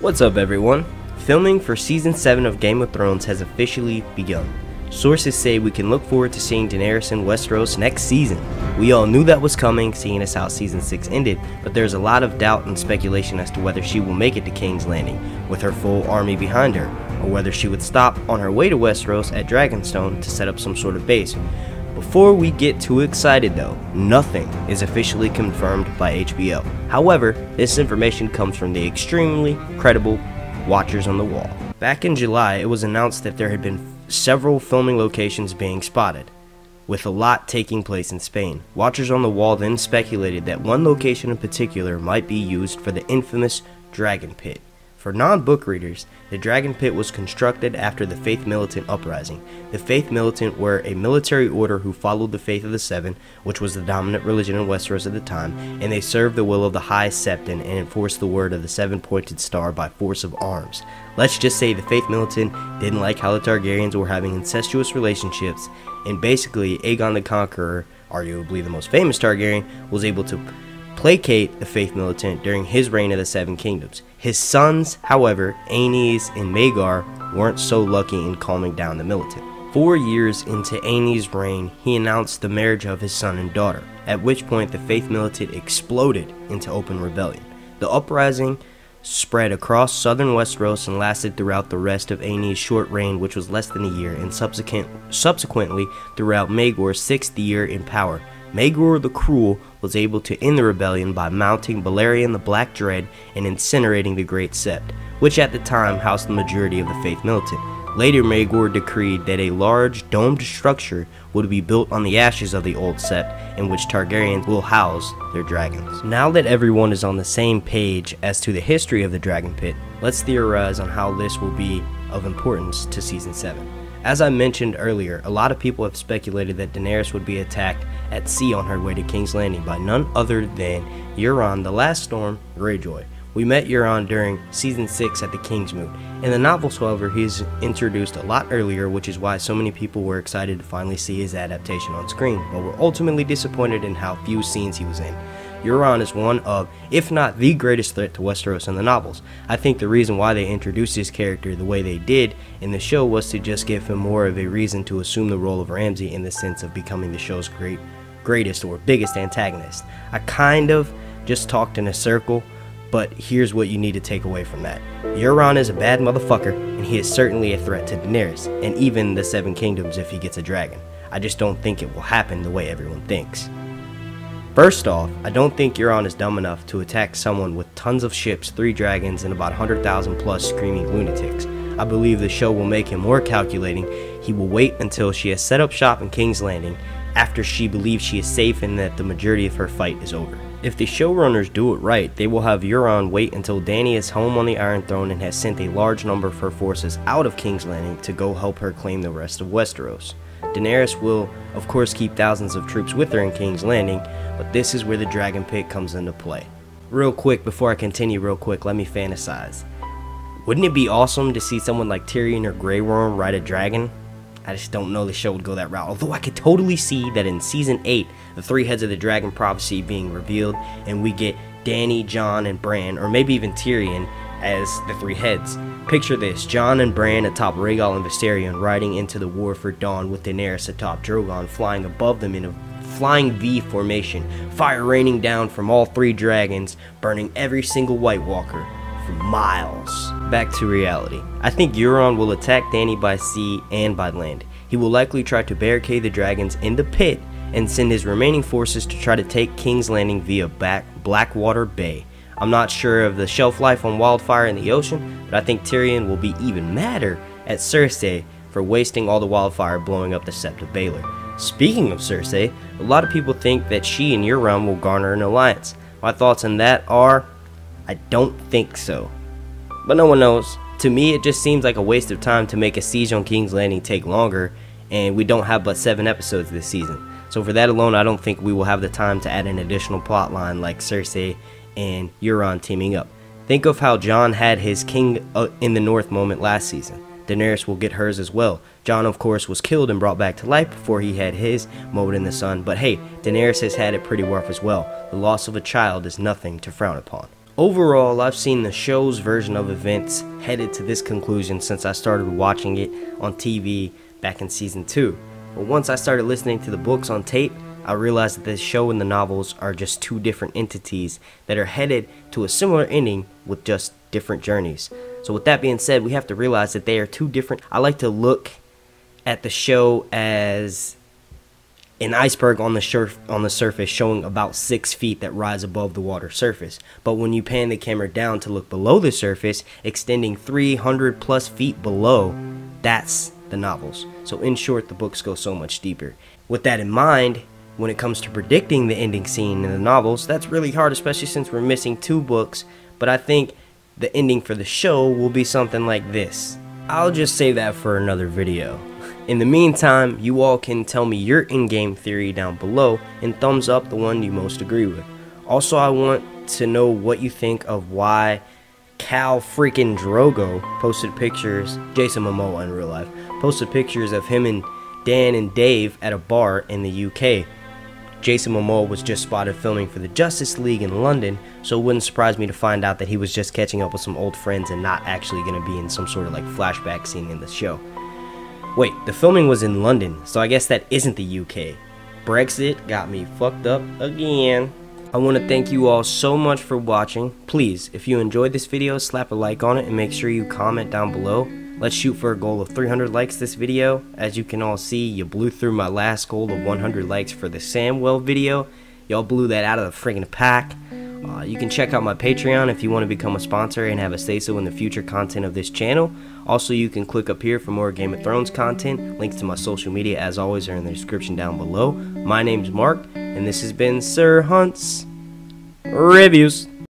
What's up everyone? Filming for Season 7 of Game of Thrones has officially begun. Sources say we can look forward to seeing Daenerys in Westeros next season. We all knew that was coming, seeing as how Season 6 ended, but there's a lot of doubt and speculation as to whether she will make it to King's Landing with her full army behind her, or whether she would stop on her way to Westeros at Dragonstone to set up some sort of base. Before we get too excited though, nothing is officially confirmed by HBO. However, this information comes from the extremely credible Watchers on the Wall. Back in July, it was announced that there had been several filming locations being spotted, with a lot taking place in Spain. Watchers on the Wall then speculated that one location in particular might be used for the infamous Dragon Pit. For non-book readers, the Dragon Pit was constructed after the Faith Militant Uprising. The Faith Militant were a military order who followed the Faith of the Seven, which was the dominant religion in Westeros at the time, and they served the will of the High Septon and enforced the word of the Seven-Pointed Star by force of arms. Let's just say the Faith Militant didn't like how the Targaryens were having incestuous relationships, and basically Aegon the Conqueror, arguably the most famous Targaryen, was able to placate the Faith Militant during his reign of the Seven Kingdoms. His sons, however, Aenys and Maegor, weren't so lucky in calming down the militant. 4 years into Aenys' reign, he announced the marriage of his son and daughter, at which point the Faith Militant exploded into open rebellion. The uprising spread across southern Westeros and lasted throughout the rest of Aenys' short reign, which was less than a year, and subsequently throughout Maegor's 6th year in power. Maegor the Cruel was able to end the rebellion by mounting Balerion the Black Dread and incinerating the Great Sept, which at the time housed the majority of the Faith Militant. Later, Maegor decreed that a large domed structure would be built on the ashes of the old Sept, in which Targaryens will house their dragons. Now that everyone is on the same page as to the history of the Dragon Pit, let's theorize on how this will be of importance to Season 7. As I mentioned earlier, a lot of people have speculated that Daenerys would be attacked at sea on her way to King's Landing by none other than Euron, the Last Storm Greyjoy. We met Euron during Season 6 at the Kingsmoot. In the novels, however, he is introduced a lot earlier, which is why so many people were excited to finally see his adaptation on screen, but were ultimately disappointed in how few scenes he was in. Euron is one of, if not the greatest threat to Westeros in the novels. I think the reason why they introduced his character the way they did in the show was to just give him more of a reason to assume the role of Ramsay in the sense of becoming the show's greatest or biggest antagonist. I kind of just talked in a circle, but here's what you need to take away from that. Euron is a bad motherfucker, and he is certainly a threat to Daenerys, and even the Seven Kingdoms if he gets a dragon. I just don't think it will happen the way everyone thinks. First off, I don't think Euron is dumb enough to attack someone with tons of ships, 3 dragons, and about 100,000 plus screaming lunatics. I believe the show will make him more calculating. He will wait until she has set up shop in King's Landing after she believes she is safe and that the majority of her fight is over. If the showrunners do it right, they will have Euron wait until Dany is home on the Iron Throne and has sent a large number of her forces out of King's Landing to go help her claim the rest of Westeros. Daenerys will, of course, keep thousands of troops with her in King's Landing, but this is where the Dragon Pit comes into play. Real quick, before I continue let me fantasize. Wouldn't it be awesome to see someone like Tyrion or Grey Worm ride a dragon? I just don't know the show would go that route, although I could totally see that in Season 8, the 3 heads of the dragon prophecy being revealed, and we get Dany, Jon, and Bran, or maybe even Tyrion, as the 3 heads. Picture this, Jon and Bran atop Rhaegal and Viserion riding into the war for Dawn with Daenerys atop Drogon flying above them in a flying V formation, fire raining down from all 3 dragons, burning every single White Walker for miles. Back to reality. I think Euron will attack Dany by sea and by land. He will likely try to barricade the dragons in the pit and send his remaining forces to try to take King's Landing via Blackwater Bay. I'm not sure of the shelf life on wildfire in the ocean, but I think Tyrion will be even madder at Cersei for wasting all the wildfire blowing up the Sept of Baelor. Speaking of Cersei, a lot of people think that she and Euron will garner an alliance. My thoughts on that are, I don't think so. But no one knows. To me, it just seems like a waste of time to make a siege on King's Landing take longer, and we don't have but 7 episodes this season. So for that alone, I don't think we will have the time to add an additional plotline like Cersei and Euron teaming up. Think of how Jon had his King in the North moment last season. Daenerys will get hers as well. Jon, of course, was killed and brought back to life before he had his moment in the sun, but hey, Daenerys has had it pretty rough as well. The loss of a child is nothing to frown upon. Overall, I've seen the show's version of events headed to this conclusion since I started watching it on TV back in season 2. But once I started listening to the books on tape, I realized that the show and the novels are just two different entities that are headed to a similar ending with just different journeys. So with that being said, we have to realize that they are two different. I like to look at the show as an iceberg on the surface showing about 6 feet that rise above the water surface. But when you pan the camera down to look below the surface, extending 300 plus feet below, that's the novels. So in short, the books go so much deeper. With that in mind, when it comes to predicting the ending scene in the novels, that's really hard, especially since we're missing 2 books. But I think the ending for the show will be something like this. I'll just save that for another video. In the meantime, you all can tell me your in-game theory down below and thumbs up the one you most agree with. Also, I want to know what you think of why Cal freaking Drogo posted pictures, Jason Momoa in real life, posted pictures of him and Dan and Dave at a bar in the UK. Jason Momoa was just spotted filming for the Justice League in London, so it wouldn't surprise me to find out that he was just catching up with some old friends and not actually going to be in some sort of like flashback scene in the show. Wait, the filming was in London, so I guess that isn't the UK. Brexit got me fucked up again. I want to thank you all so much for watching. Please, if you enjoyed this video, slap a like on it and make sure you comment down below. Let's shoot for a goal of 300 likes this video. As you can all see, you blew through my last goal of 100 likes for the Samwell video. Y'all blew that out of the friggin' pack. You can check out my Patreon if you want to become a sponsor and have a say-so in the future content of this channel. Also, you can click up here for more Game of Thrones content. Links to my social media, as always, are in the description down below. My name's Mark, and this has been Sir Hunt's Reviews.